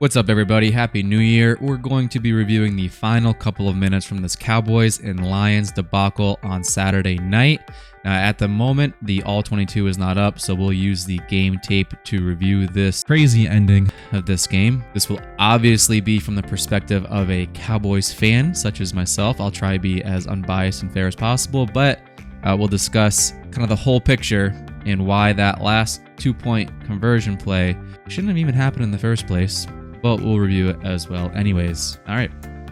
What's up, everybody? Happy New Year. We're going to be reviewing the final couple of minutes from this Cowboys and Lions debacle on Saturday night. Now, at the moment, the All-22 is not up, so we'll use the game tape to review this crazy ending of this game. This will obviously be from the perspective of a Cowboys fan, such as myself. I'll try to be as unbiased and fair as possible, but we'll discuss kind of the whole picture and why that last two-point conversion play shouldn't have even happened in the first place. But we'll review it as well anyways. All right,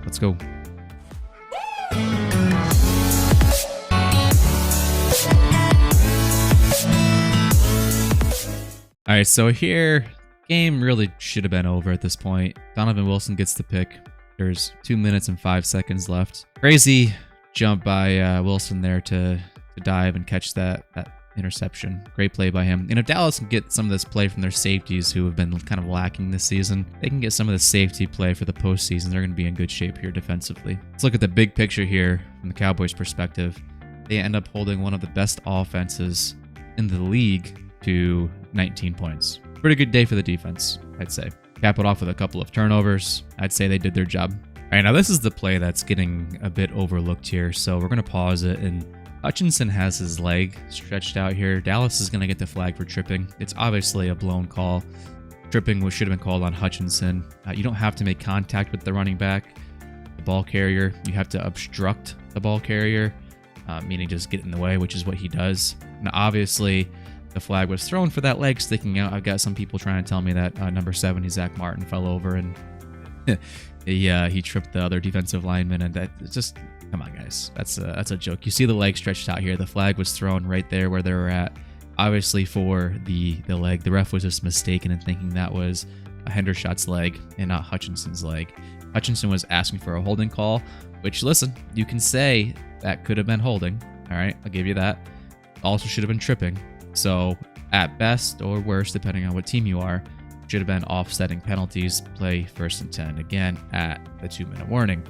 let's go. All right, so here, game really should have been over at this point. Donovan Wilson gets the pick. There's 2 minutes and 5 seconds left. Crazy jump by Wilson there to dive and catch that interception. Great play by him. And if Dallas can get some of this play from their safeties who have been kind of lacking this season, they can get some of the safety play for the postseason. They're going to be in good shape here defensively. Let's look at the big picture here from the Cowboys' perspective. They end up holding one of the best offenses in the league to 19 points. Pretty good day for the defense, I'd say. Cap it off with a couple of turnovers. I'd say they did their job. All right, now this is the play that's getting a bit overlooked here, so we're going to pause it. And Hutchinson has his leg stretched out here. Dallas is going to get the flag for tripping. It's obviously a blown call. Tripping should have been called on Hutchinson. You don't have to make contact with the running back, the ball carrier. You have to obstruct the ball carrier, meaning just get in the way, which is what he does. Now, obviously, the flag was thrown for that leg sticking out. I've got some people trying to tell me that number 70, Zach Martin, fell over and he tripped the other defensive lineman, and that just... Come on, guys. That's a joke. You see the leg stretched out here. The flag was thrown right there where they were at. Obviously for the leg. The ref was just mistaken in thinking that was a Hendershot's leg and not Hutchinson's leg. Hutchinson was asking for a holding call, which, listen, you can say that could have been holding. All right, I'll give you that. Also should have been tripping. So at best or worst, depending on what team you are, should have been offsetting penalties. Play 1st and 10 again at the 2-minute warning.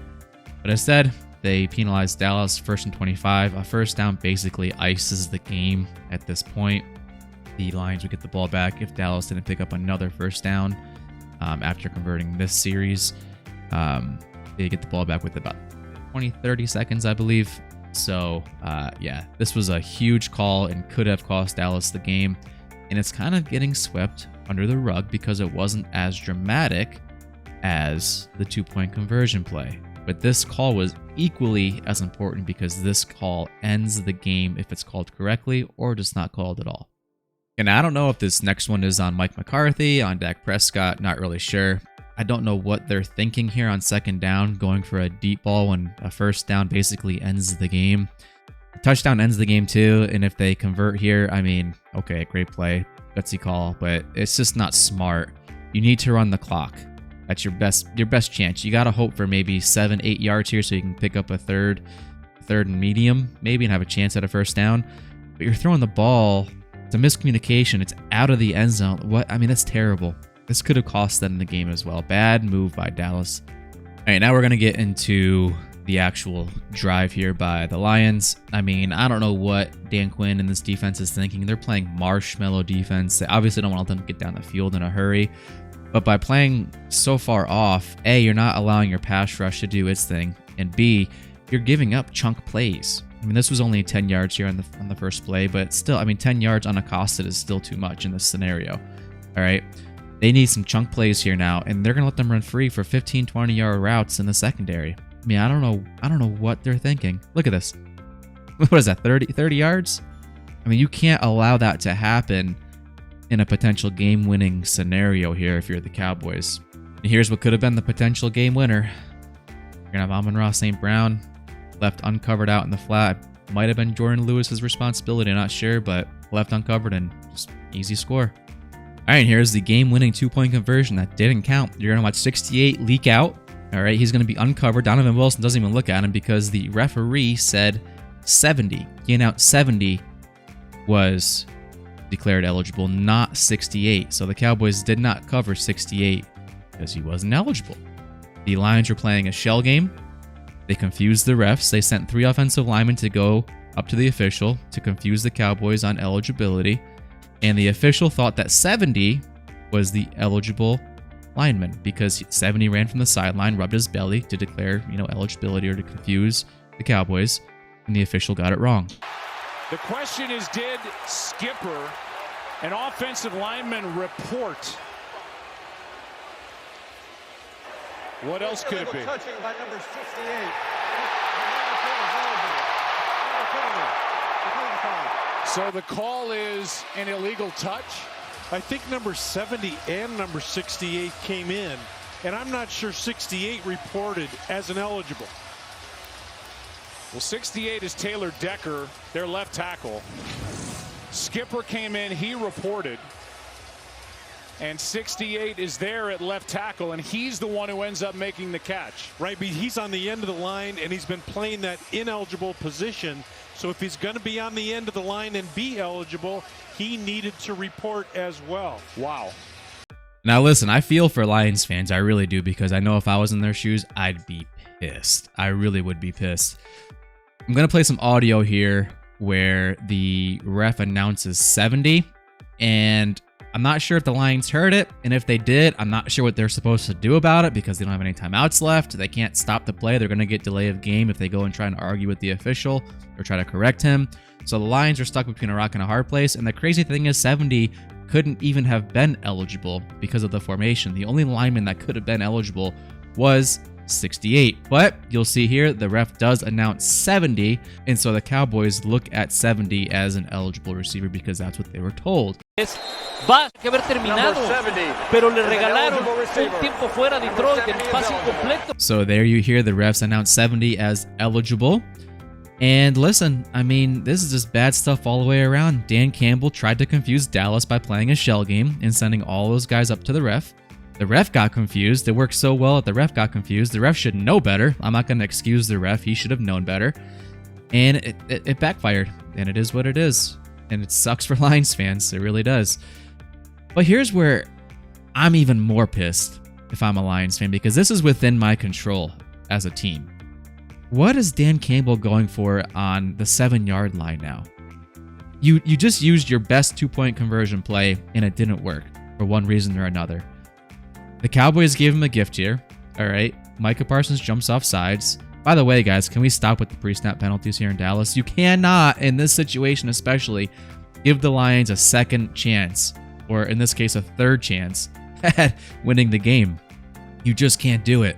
But instead, they penalized Dallas 1st and 25. A first down basically ices the game at this point. The Lions would get the ball back if Dallas didn't pick up another first down after converting this series. They get the ball back with about 20-30 seconds, I believe. So, yeah, this was a huge call and could have cost Dallas the game. And it's kind of getting swept under the rug because it wasn't as dramatic as the 2-point conversion play. But this call was equally as important because this call ends the game if it's called correctly or just not called at all. And I don't know if this next one is on Mike McCarthy, on Dak Prescott, not really sure. I don't know what they're thinking here on 2nd down, going for a deep ball when a first down basically ends the game. A touchdown ends the game too, and if they convert here, I mean, okay, great play, gutsy call, but it's just not smart. You need to run the clock. That's your best chance. You got to hope for maybe 7-8 yards here so you can pick up a third and medium, maybe, and have a chance at a first down. But you're throwing the ball. It's a miscommunication. It's out of the end zone. What? I mean, that's terrible. This could have cost them the game as well. Bad move by Dallas. All right, now we're going to get into the actual drive here by the Lions. I mean, I don't know what Dan Quinn and this defense is thinking. They're playing marshmallow defense. They obviously don't want them to get down the field in a hurry. But by playing so far off, A, you're not allowing your pass rush to do its thing, and B, you're giving up chunk plays. I mean, this was only 10 yards here on the first play, but still, I mean, 10 yards unaccosted is still too much in this scenario. All right, they need some chunk plays here now, and they're gonna let them run free for 15, 20-yard routes in the secondary. I mean, I don't know what they're thinking. Look at this. What is that? 30 yards? I mean, you can't allow that to happen in a potential game-winning scenario here if you're the Cowboys. And here's what could have been the potential game winner. You're gonna have Amon-Ra St. Brown left uncovered out in the flat. Might have been Jordan Lewis's responsibility, not sure, but left uncovered and just easy score. All right, here's the game-winning 2-point conversion that didn't count. You're gonna watch 68 leak out. All right, he's gonna be uncovered. Donovan Wilson doesn't even look at him because the referee said 70. He announced 70 was declared eligible, not 68. So the Cowboys did not cover 68 because he wasn't eligible. The Lions were playing a shell game. They confused the refs. They sent 3 offensive linemen to go up to the official to confuse the Cowboys on eligibility. And the official thought that 70 was the eligible lineman because 70 ran from the sideline, rubbed his belly to declare, eligibility or to confuse the Cowboys, and the official got it wrong. The question is, did Skipper, an offensive lineman, report? What else could it be? Touching by number 68. So the call is an illegal touch? I think number 70 and number 68 came in, and I'm not sure 68 reported as ineligible. Well, 68 is Taylor Decker, their left tackle. Skipper came in, he reported. And 68 is there at left tackle, and he's the one who ends up making the catch. Right, but he's on the end of the line, and he's been playing that ineligible position. So if he's going to be on the end of the line and be eligible, he needed to report as well. Wow. Now listen, I feel for Lions fans, I really do, because I know if I was in their shoes, I'd be pissed. I really would be pissed. I'm going to play some audio here where the ref announces 70, and I'm not sure if the Lions heard it, and if they did, I'm not sure what they're supposed to do about it because they don't have any timeouts left. They can't stop the play. They're going to get delay of game if they go and try and argue with the official or try to correct him. So the Lions are stuck between a rock and a hard place, and the crazy thing is 70 couldn't even have been eligible because of the formation. The only lineman that could have been eligible was 68. But you'll see here, the ref does announce 70, and so the Cowboys look at 70 as an eligible receiver because that's what they were told. Va que haber terminado, pero le regalaron un tiempo fuera de Detroit, el pase incompleto. So there you hear the refs announce 70 as eligible. And listen, I mean, this is just bad stuff all the way around. Dan Campbell tried to confuse Dallas by playing a shell game and sending all those guys up to the ref. The ref got confused. It worked so well that the ref got confused. The ref should know better. I'm not going to excuse the ref. He should have known better. And it backfired. And it is what it is. And it sucks for Lions fans. It really does. But here's where I'm even more pissed if I'm a Lions fan, because this is within my control as a team. What is Dan Campbell going for on the 7-yard line now? You just used your best 2-point conversion play and it didn't work for one reason or another. The Cowboys gave him a gift here. All right. Micah Parsons jumps off sides. By the way, guys, can we stop with the pre-snap penalties here in Dallas? You cannot, in this situation especially, give the Lions a second chance, or in this case, a third chance at winning the game. You just can't do it.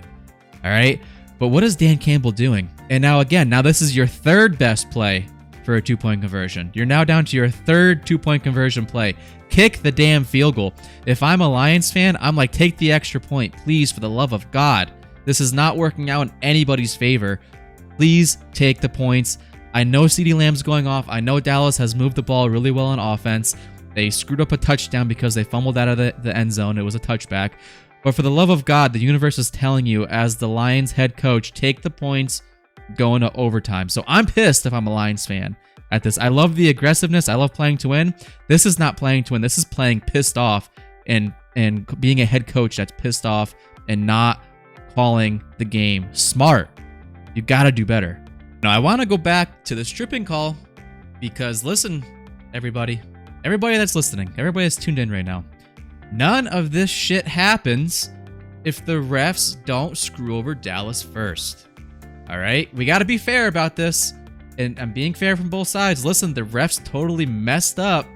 All right. But what is Dan Campbell doing? And now this is your third best play for a 2-point conversion. You're now down to your third 2-point conversion play. Kick the damn field goal. If I'm a Lions fan, I'm like, take the extra point, please, for the love of God. This is not working out in anybody's favor. Please take the points. I know CeeDee Lamb's going off. I know Dallas has moved the ball really well on offense. They screwed up a touchdown because they fumbled out of the end zone. It was a touchback. But for the love of God, the universe is telling you, as the Lions head coach, take the points, go into overtime. So I'm pissed if I'm a Lions fan at this. I love the aggressiveness. I love playing to win. This is not playing to win. This is playing pissed off and being a head coach that's pissed off and not calling the game smart. You got to do better. Now, I want to go back to the stripping call because, listen, everybody that's listening, everybody that's tuned in right now, none of this shit happens if the refs don't screw over Dallas first. All right? We got to be fair about this, and I'm being fair from both sides. Listen, the refs totally messed up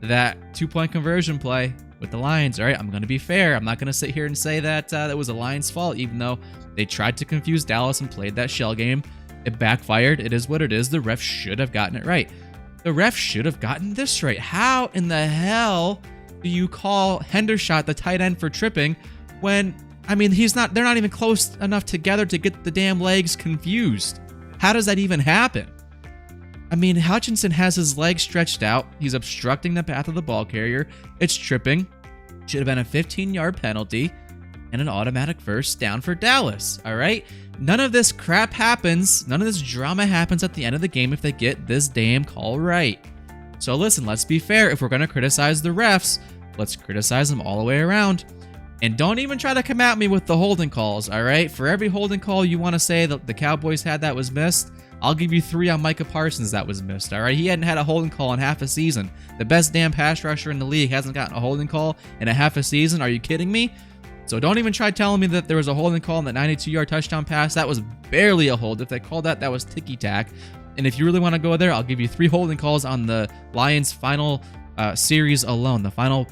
that 2-point conversion play with the Lions. All right? I'm going to be fair. I'm not going to sit here and say that that was the Lions' fault, even though they tried to confuse Dallas and played that shell game. It backfired. It is what it is. The refs should have gotten it right. The refs should have gotten this right. How in the hell do you call Hendershot the tight end for tripping when, I mean, they're not even close enough together to get the damn legs confused? How does that even happen? I mean, Hutchinson has his legs stretched out. He's obstructing the path of the ball carrier. It's tripping. Should have been a 15-yard penalty and an automatic first down for Dallas. All right? None of this crap happens. None of this drama happens at the end of the game if they get this damn call right. So listen, let's be fair. If we're going to criticize the refs, let's criticize them all the way around. And don't even try to come at me with the holding calls, all right? For every holding call you want to say that the Cowboys had that was missed, I'll give you 3 on Micah Parsons that was missed, all right? He hadn't had a holding call in half a season. The best damn pass rusher in the league hasn't gotten a holding call in a half a season. Are you kidding me? So don't even try telling me that there was a holding call on that 92-yard touchdown pass. That was barely a hold. If they called that, that was ticky-tack. And if you really want to go there, I'll give you 3 holding calls on the Lions' final series alone, the final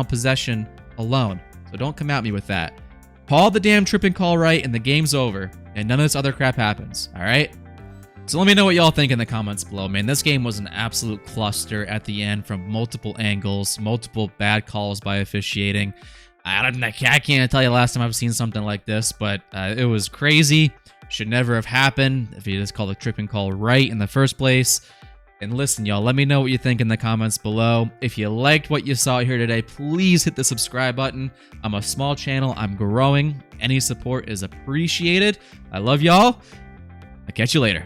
possession alone. So don't come at me with that. Call the damn tripping call right, and the game's over, and none of this other crap happens. All right? So let me know what y'all think in the comments below, man. This game was an absolute cluster at the end from multiple angles, multiple bad calls by officiating. I can't tell you last time I've seen something like this, but it was crazy. Should never have happened if you just called a tripping call right in the first place. And listen, y'all, let me know what you think in the comments below. If you liked what you saw here today, please hit the subscribe button. I'm a small channel. I'm growing. Any support is appreciated. I love y'all. I'll catch you later.